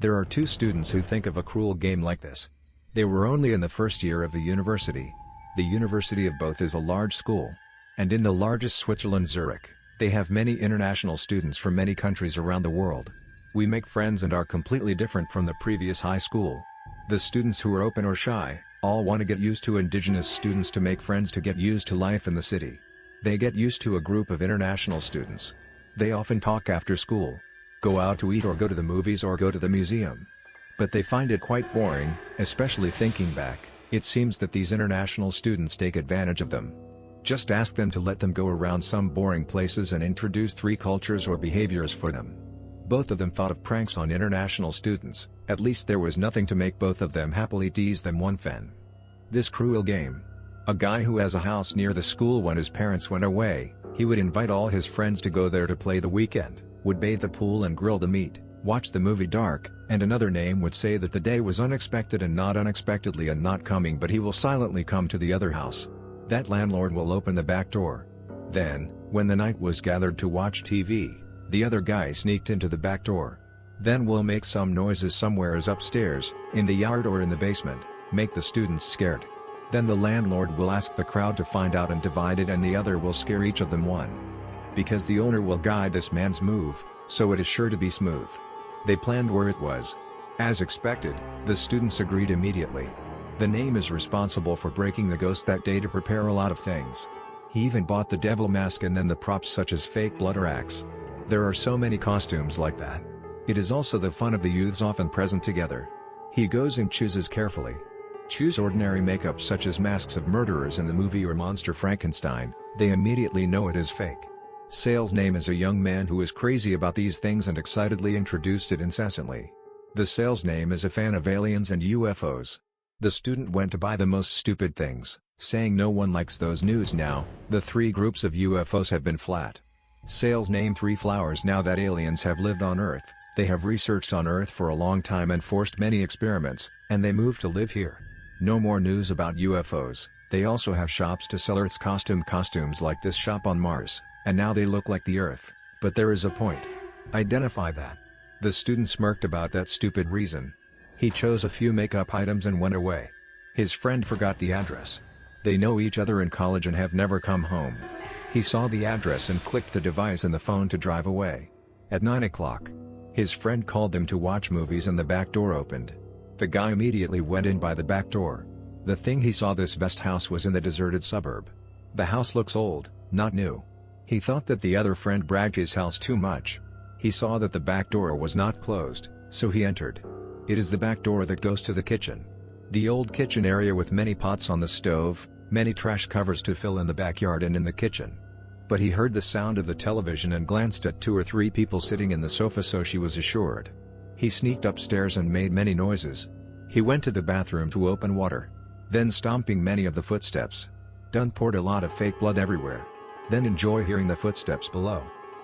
There are two students who think of a cruel game like this. They were only in the first year of the university. The university of both is a large school. And in the largest Switzerland, Zurich, they have many international students from many countries around the world. We make friends and are completely different from the previous high school. The students who are open or shy, all want to get used to indigenous students to make friends to get used to life in the city. They get used to a group of international students. They often talk after school, go out to eat or go to the movies or go to the museum. But they find it quite boring, especially thinking back. It seems that these international students take advantage of them. Just ask them to let them go around some boring places and introduce 3 cultures or behaviors for them. Both of them thought of pranks on international students. At least there was nothing to make both of them happily tease them one fan. This cruel game. A guy who has a house near the school, when his parents went away, he would invite all his friends to go there to play the weekend, would bathe the pool and grill the meat, watch the movie Dark, and another name would say that the day was unexpected and not unexpectedly and not coming, but he will silently come to the other house. That landlord will open the back door. Then, when the night was gathered to watch TV, the other guy sneaked into the back door. Then will make some noises somewheres upstairs, in the yard or in the basement, make the students scared. Then the landlord will ask the crowd to find out and divide it, and the other will scare each of them one. Because the owner will guide this man's move, so it is sure to be smooth. They planned where it was. As expected, the students agreed immediately. The name is responsible for breaking the ghost that day to prepare a lot of things. He even bought the devil mask and then the props such as fake blood or axe. There are so many costumes like that. It is also the fun of the youths often present together. He goes and chooses carefully. Choose ordinary makeup such as masks of murderers in the movie or Monster Frankenstein, they immediately know it is fake. Sale's name is a young man who is crazy about these things and excitedly introduced it incessantly. The sale's name is a fan of aliens and UFOs. The student went to buy the most stupid things, saying no one likes those news now. The 3 groups of UFOs have been flat. Sales name 3 flowers. Now that aliens have lived on Earth, they have researched on Earth for a long time and forced many experiments, and they moved to live here. No more news about UFOs. They also have shops to sell Earth's costumes like this shop on Mars, and now they look like the Earth, but there is a point. Identify that. The student smirked about that stupid reason. He chose a few makeup items and went away. His friend forgot the address. They know each other in college and have never come home. He saw the address and clicked the device in the phone to drive away. At 9 o'clock, his friend called them to watch movies and the back door opened. The guy immediately went in by the back door. The thing he saw, this vest house was in the deserted suburb. The house looks old, not new. He thought that the other friend bragged his house too much. He saw that the back door was not closed, so he entered. It is the back door that goes to the kitchen. The old kitchen area with many pots on the stove, many trash covers to fill in the backyard and in the kitchen. But he heard the sound of the television and glanced at 2 or 3 people sitting in the sofa, so she was assured. He sneaked upstairs and made many noises. He went to the bathroom to open water. Then stomping many of the footsteps. Done poured a lot of fake blood everywhere. Then enjoy hearing the footsteps below.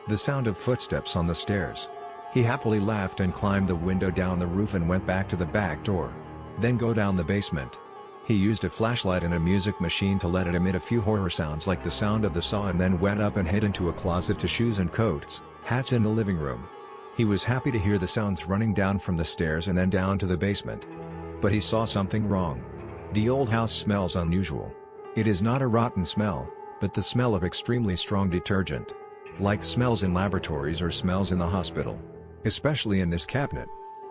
The sound of footsteps on the stairs. He happily laughed and climbed the window down the roof and went back to the back door. Then go down the basement. He used a flashlight and a music machine to let it emit a few horror sounds like the sound of the saw, and then went up and hid into a closet to shoes and coats, hats in the living room. He was happy to hear the sounds running down from the stairs and then down to the basement. But he saw something wrong. The old house smells unusual. It is not a rotten smell, but the smell of extremely strong detergent. Like smells in laboratories or smells in the hospital. Especially in this cabinet.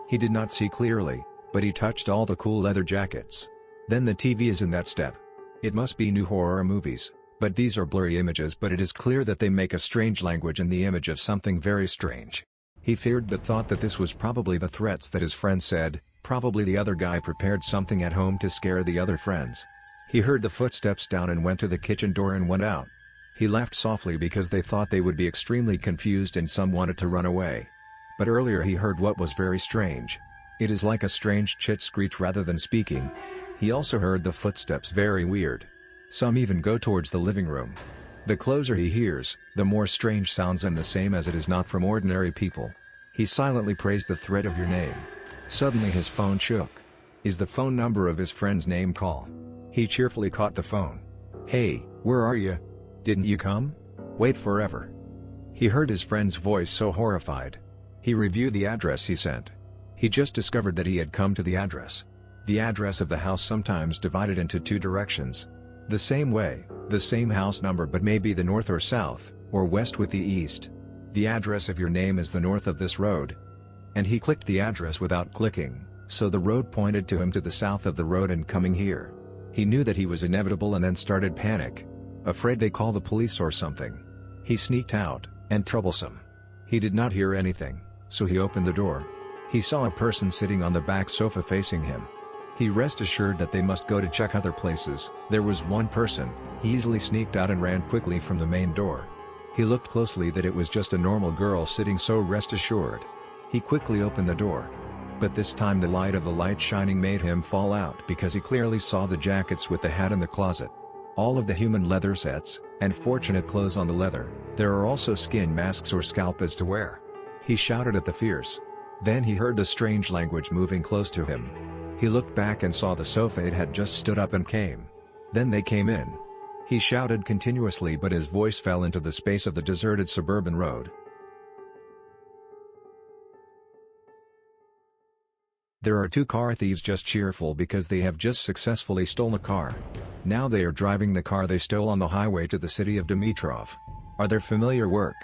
He did not see clearly, but he touched all the cool leather jackets. Then the TV is in that step. It must be new horror movies, but these are blurry images, but it is clear that they make a strange language in the image of something very strange. He feared but thought that this was probably the threats that his friend said, probably the other guy prepared something at home to scare the other friends. He heard the footsteps down and went to the kitchen door and went out. He laughed softly because they thought they would be extremely confused and some wanted to run away. But earlier he heard what was very strange. It is like a strange chit screech rather than speaking. He also heard the footsteps very weird. Some even go towards the living room. The closer he hears, the more strange sounds, and the same as it is not from ordinary people. He silently praised the threat of your name. Suddenly his phone shook. Is the phone number of his friend's name call. He cheerfully caught the phone. Hey, where are you? Didn't you come? Wait forever. He heard his friend's voice, so horrified. He reviewed the address he sent. He just discovered that he had come to the address. The address of the house sometimes divided into two directions. The same way, the same house number, but maybe the north or south, or west with the east. The address of your name is the north of this road. And he clicked the address without clicking, so the road pointed to him to the south of the road and coming here. He knew that he was inevitable and then started panic. Afraid they call the police or something. He sneaked out, and troublesome. He did not hear anything, so he opened the door. He saw a person sitting on the back sofa facing him. He rest assured that they must go to check other places. There was one person. He easily sneaked out and ran quickly from the main door. He looked closely that it was just a normal girl sitting, so rest assured. He quickly opened the door. But this time the light of the light shining made him fall out because he clearly saw the jackets with the hat in the closet. All of the human leather sets, and fortunate clothes on the leather. There are also skin masks or scalps to wear. He shouted at the fierce. Then he heard the strange language moving close to him. He looked back and saw the sofa it had just stood up and came. Then they came in. He shouted continuously, but his voice fell into the space of the deserted suburban road. There are two car thieves just cheerful because they have just successfully stolen a car. Now they are driving the car they stole on the highway to the city of Dimitrov. Are their familiar work?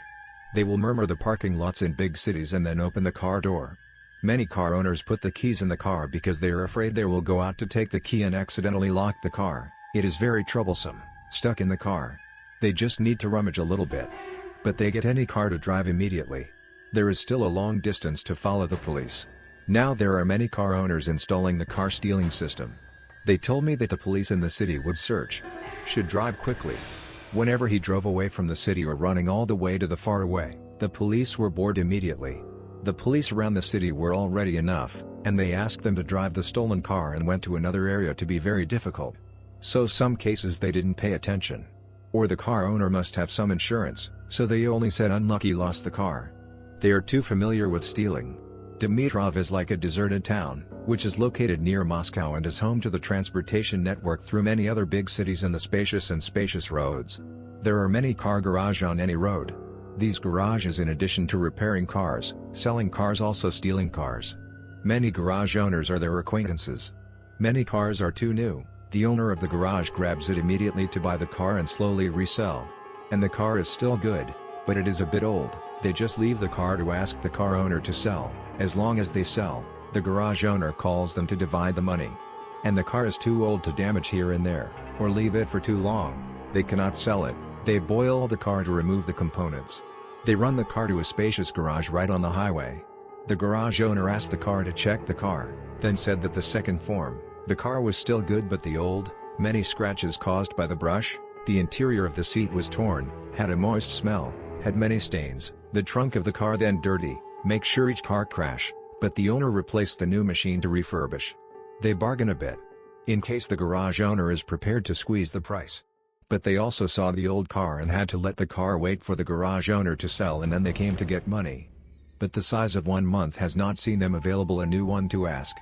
They will murmur the parking lots in big cities and then open the car door. Many car owners put the keys in the car because they are afraid they will go out to take the key and accidentally lock the car. It is very troublesome, stuck in the car. They just need to rummage a little bit. But they get any car to drive immediately. There is still a long distance to follow the police. Now there are many car owners installing the car stealing system. They told me that the police in the city would search. Should drive quickly. Whenever he drove away from the city or running all the way to the far away, the police were bored immediately. The police around the city were already enough, and they asked them to drive the stolen car and went to another area to be very difficult. So some cases they didn't pay attention. Or the car owner must have some insurance, so they only said unlucky lost the car. They are too familiar with stealing. Dimitrov is like a deserted town, which is located near Moscow and is home to the transportation network through many other big cities and the spacious roads. There are many car garages on any road. These garages, in addition to repairing cars, selling cars, also stealing cars. Many garage owners are their acquaintances. Many cars are too new. The owner of the garage grabs it immediately to buy the car and slowly resell. And the car is still good, but it is a bit old. They just leave the car to ask the car owner to sell. As long as they sell, the garage owner calls them to divide the money. And the car is too old to damage here and there, or leave it for too long. They cannot sell it. They boil the car to remove the components. They run the car to a spacious garage right on the highway. The garage owner asked the car to check the car, then said that the second form, the car was still good, but the old, many scratches caused by the brush, the interior of the seat was torn, had a moist smell, had many stains, the trunk of the car then dirty. Make sure each car crash, but the owner replaced the new machine to refurbish. They bargain a bit. In case the garage owner is prepared to squeeze the price. But they also saw the old car and had to let the car wait for the garage owner to sell, and then they came to get money. But the size of 1 month has not seen them available a new one to ask.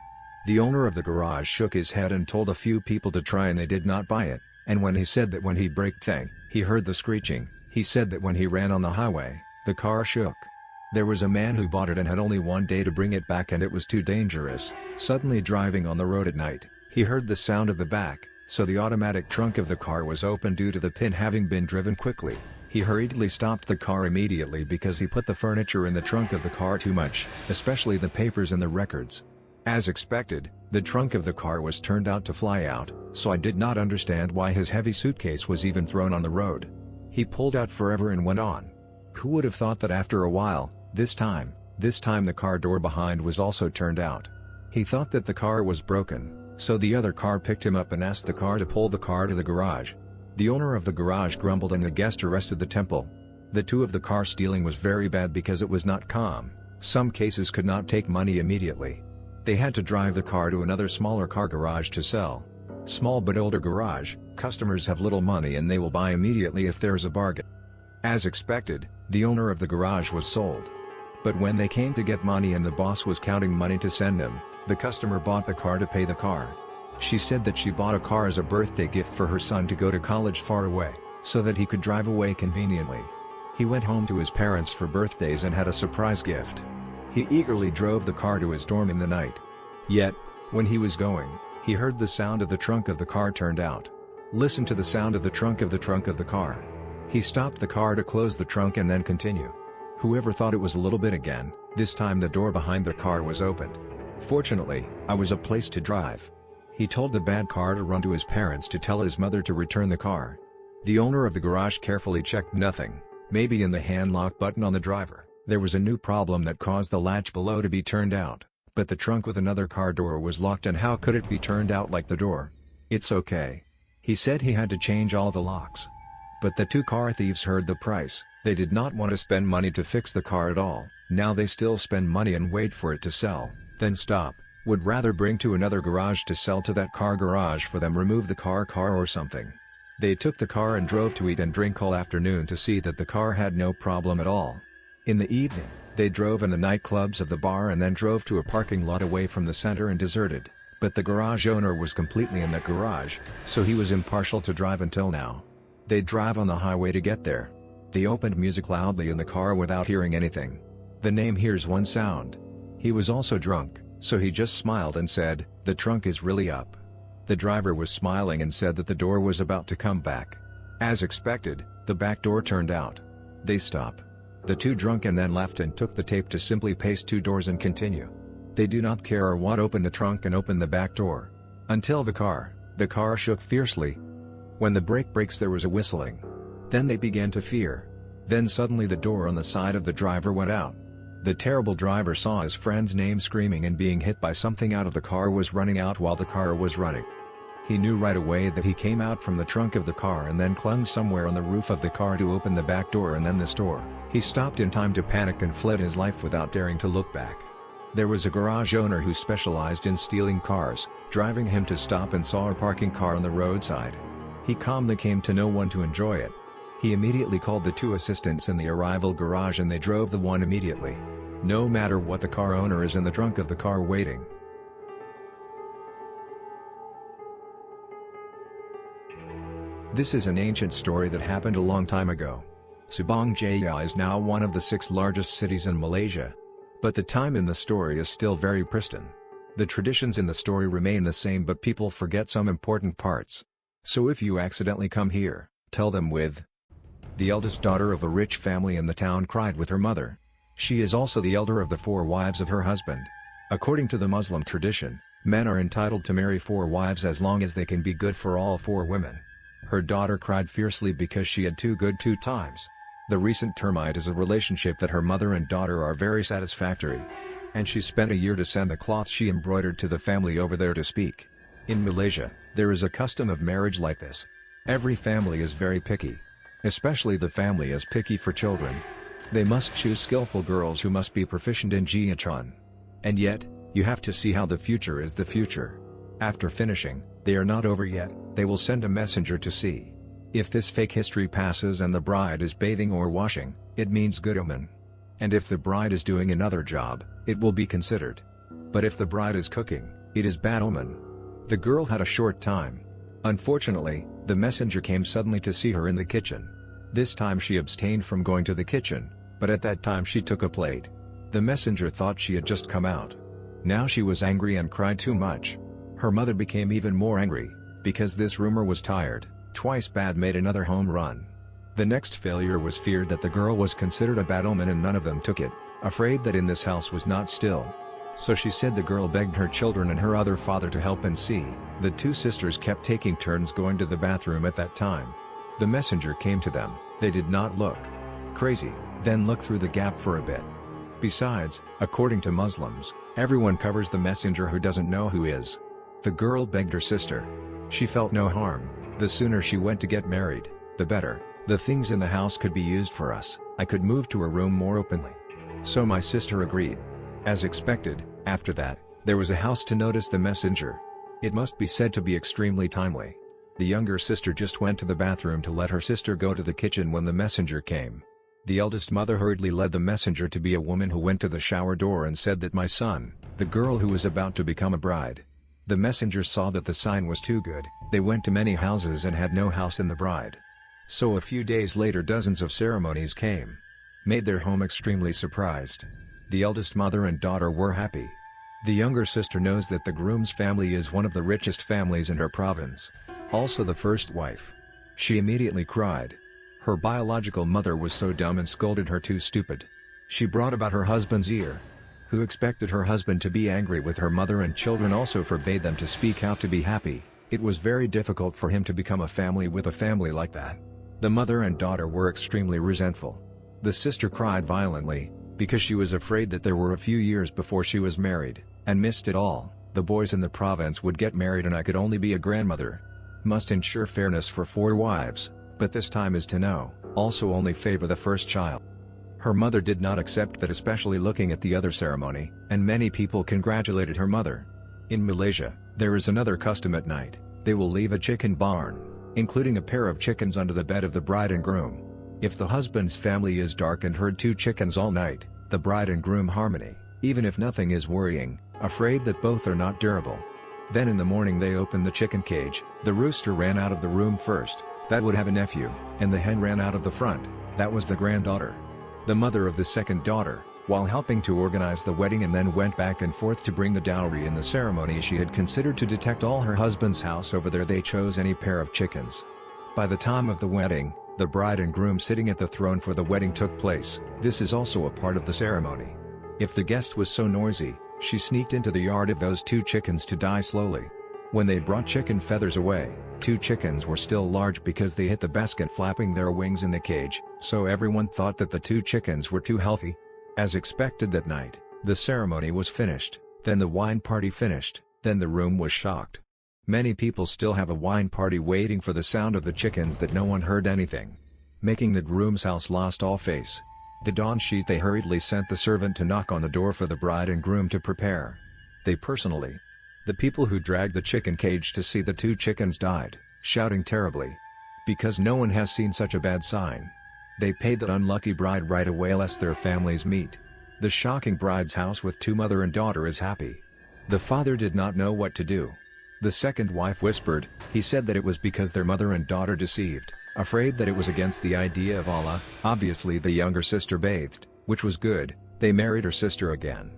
The owner of the garage shook his head and told a few people to try, and they did not buy it. And when he said that when he braked thing, he heard the screeching, he said that when he ran on the highway, the car shook. There was a man who bought it and had only 1 day to bring it back, and it was too dangerous. Suddenly, driving on the road at night, he heard the sound of the back, so the automatic trunk of the car was open due to the pin having been driven quickly. He hurriedly stopped the car immediately because he put the furniture in the trunk of the car too much, especially the papers and the records. As expected, the trunk of the car was turned out to fly out, so I did not understand why his heavy suitcase was even thrown on the road. He pulled out forever and went on. Who would have thought that after a while, this time the car door behind was also turned out. He thought that the car was broken, so the other car picked him up and asked the car to pull the car to the garage. The owner of the garage grumbled and the guest arrested the temple. The two of the car stealing was very bad because it was not calm. Some cases could not take money immediately. They had to drive the car to another smaller car garage to sell. Small but older garage, customers have little money and they will buy immediately if there is a bargain. As expected, the owner of the garage was sold. But when they came to get money and the boss was counting money to send them, the customer bought the car to pay the car. She said that she bought a car as a birthday gift for her son to go to college far away, so that he could drive away conveniently. He went home to his parents for birthdays and had a surprise gift. He eagerly drove the car to his dorm in the night. Yet, when he was going, he heard the sound of the trunk of the car turned out. Listen to the sound of the trunk of the car. He stopped the car to close the trunk and then continue. Whoever thought it was a little bit again, this time the door behind the car was opened. Fortunately, I was a place to drive. He told the bad car to run to his parents to tell his mother to return the car. The owner of the garage carefully checked nothing, maybe in the hand lock button on the driver. There was a new problem that caused the latch below to be turned out, but the trunk with another car door was locked, and how could it be turned out like the door? It's okay. He said he had to change all the locks. But the two car thieves heard the price. They did not want to spend money to fix the car at all. Now they still spend money and wait for it to sell, then stop, would rather bring to another garage to sell to that car garage for them, remove the car or something. They took the car and drove to eat and drink all afternoon to see that the car had no problem at all. In the evening, they drove in the nightclubs of the bar and then drove to a parking lot away from the center and deserted. But the garage owner was completely in that garage, so he was impartial to drive until now. They drive on the highway to get there. They opened music loudly in the car without hearing anything. The name hears one sound. He was also drunk, so he just smiled and said, "The trunk is really up." The driver was smiling and said that the door was about to come back. As expected, the back door turned out. They stop. The two drunk and then left and took the tape to simply paste two doors and continue. They do not care or what, open the trunk and open the back door. Until the car shook fiercely. When the brake breaks there was a whistling. Then they began to fear. Then suddenly the door on the side of the driver went out. The terrible driver saw his friend's name screaming and being hit by something out of the car was running out while the car was running. He knew right away that he came out from the trunk of the car and then clung somewhere on the roof of the car to open the back door and then this door. He stopped in time to panic and fled his life without daring to look back. There was a garage owner who specialized in stealing cars, driving him to stop and saw a parking car on the roadside. He calmly came to no one to enjoy it. He immediately called the two assistants in the arrival garage and they drove the one immediately. No matter what, the car owner is in the trunk of the car waiting. This is an ancient story that happened a long time ago. Subang Jaya is now one of the 6 largest cities in Malaysia. But the time in the story is still very pristine. The traditions in the story remain the same, but people forget some important parts. So if you accidentally come here, tell them with. The eldest daughter of a rich family in the town cried with her mother. She is also the elder of the 4 wives of her husband. According to the Muslim tradition, men are entitled to marry 4 wives as long as they can be good for all 4 women. Her daughter cried fiercely because she had too good 2 times. The recent termite is a relationship that her mother and daughter are very satisfactory. And she spent a year to send the cloth she embroidered to the family over there to speak. In Malaysia, there is a custom of marriage like this. Every family is very picky. Especially the family is picky for children. They must choose skillful girls who must be proficient in Jiachun. And yet, you have to see how the future is the future. After finishing, they are not over yet, they will send a messenger to see. If this fake history passes and the bride is bathing or washing, it means good omen. And if the bride is doing another job, it will be considered. But if the bride is cooking, it is bad omen. The girl had a short time. Unfortunately, the messenger came suddenly to see her in the kitchen. This time she abstained from going to the kitchen, but at that time she took a plate. The messenger thought she had just come out. Now she was angry and cried too much. Her mother became even more angry, because this rumor was tired. Twice bad made another home run. The next failure was feared that the girl was considered a bad omen and none of them took it, afraid that in this house was not still. So she said the girl begged her children and her other father to help and see. The 2 sisters kept taking turns going to the bathroom at that time. The messenger came to them, they did not look crazy, then look through the gap for a bit. Besides, according to Muslims, everyone covers the messenger who doesn't know who is. The girl begged her sister. She felt no harm. The sooner she went to get married, the better. The things in the house could be used for us, I could move to a room more openly. So my sister agreed. As expected, after that, there was a house to notice the messenger. It must be said to be extremely timely. The younger sister just went to the bathroom to let her sister go to the kitchen when the messenger came. The eldest mother hurriedly led the messenger to be a woman who went to the shower door and said that my son, the girl who was about to become a bride. The messenger saw that the sign was too good. They went to many houses and had no house in the bride. So a few days later dozens of ceremonies came. Made their home extremely surprised. The eldest mother and daughter were happy. The younger sister knows that the groom's family is one of the richest families in her province. Also the first wife. She immediately cried. Her biological mother was so dumb and scolded her too stupid. She brought about her husband's ear, who expected her husband to be angry with her mother, and children also forbade them to speak out to be happy. It was very difficult for him to become a family with a family like that. The mother and daughter were extremely resentful. The sister cried violently, because she was afraid that there were a few years before she was married, and missed it all. The boys in the province would get married and I could only be a grandmother. Must ensure fairness for 4 wives, but this time is to no, also only favor the first child. Her mother did not accept that, especially looking at the other ceremony, and many people congratulated her mother. In Malaysia, there is another custom at night. They will leave a chicken barn, including a pair of chickens, under the bed of the bride and groom. If the husband's family is dark and heard 2 chickens all night, the bride and groom harmony, even if nothing is worrying, afraid that both are not durable. Then in the morning they open the chicken cage. The rooster ran out of the room first, that would have a nephew, and the hen ran out of the front, that was the granddaughter. The mother of the second daughter, while helping to organize the wedding, and then went back and forth to bring the dowry in the ceremony, she had considered to detect all her husband's house over there. They chose any pair of chickens. By the time of the wedding, the bride and groom sitting at the throne for the wedding took place. This is also a part of the ceremony. If the guest was so noisy, she sneaked into the yard of those 2 chickens to die slowly. When they brought chicken feathers away, 2 chickens were still large because they hit the basket flapping their wings in the cage, so everyone thought that the 2 chickens were too healthy. As expected that night, the ceremony was finished, then the wine party finished, then the room was shocked. Many people still have a wine party waiting for the sound of the chickens that no one heard anything. Making the groom's house lost all face. The dawn sheet they hurriedly sent the servant to knock on the door for the bride and groom to prepare. They personally. The people who dragged the chicken cage to see the 2 chickens died, shouting terribly. Because no one has seen such a bad sign. They paid that unlucky bride right away lest their families meet. The shocking bride's house with 2 mother and daughter is happy. The father did not know what to do. The second wife whispered. He said that it was because their mother and daughter deceived, afraid that it was against the idea of Allah. Obviously the younger sister bathed, which was good. They married her sister again.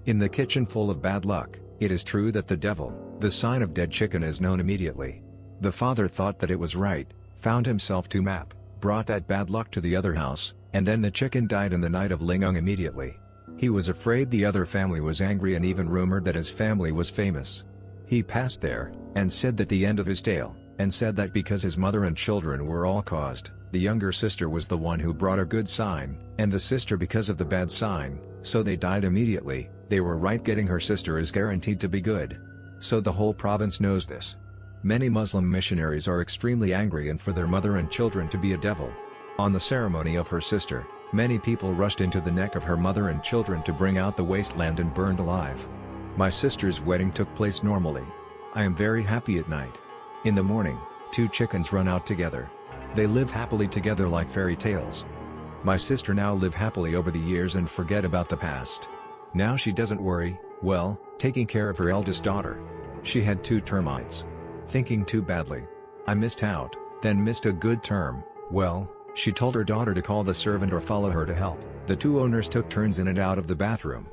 In the kitchen full of bad luck, it is true that the devil, the sign of dead chicken, is known immediately. The father thought that it was right, found himself to map, brought that bad luck to the other house, and then the chicken died in the night of Lingung immediately. He was afraid the other family was angry and even rumored that his family was famous. He passed there, and said that the end of his tale, and said that because his mother and children were all caused, the younger sister was the one who brought a good sign, and the sister because of the bad sign, so they died immediately. They were right, getting her sister is guaranteed to be good. So the whole province knows this. Many Muslim missionaries are extremely angry and for their mother and children to be a devil. On the ceremony of her sister, many people rushed into the neck of her mother and children to bring out the wasteland and burned alive. My sister's wedding took place normally. I am very happy at night. In the morning, 2 chickens run out together. They live happily together like fairy tales. My sister now live happily over the years and forget about the past. Now she doesn't worry, well, taking care of her eldest daughter. She had 2 termites. Thinking too badly. I missed out, then missed a good term. Well, she told her daughter to call the servant or follow her to help. The 2 owners took turns in and out of the bathroom.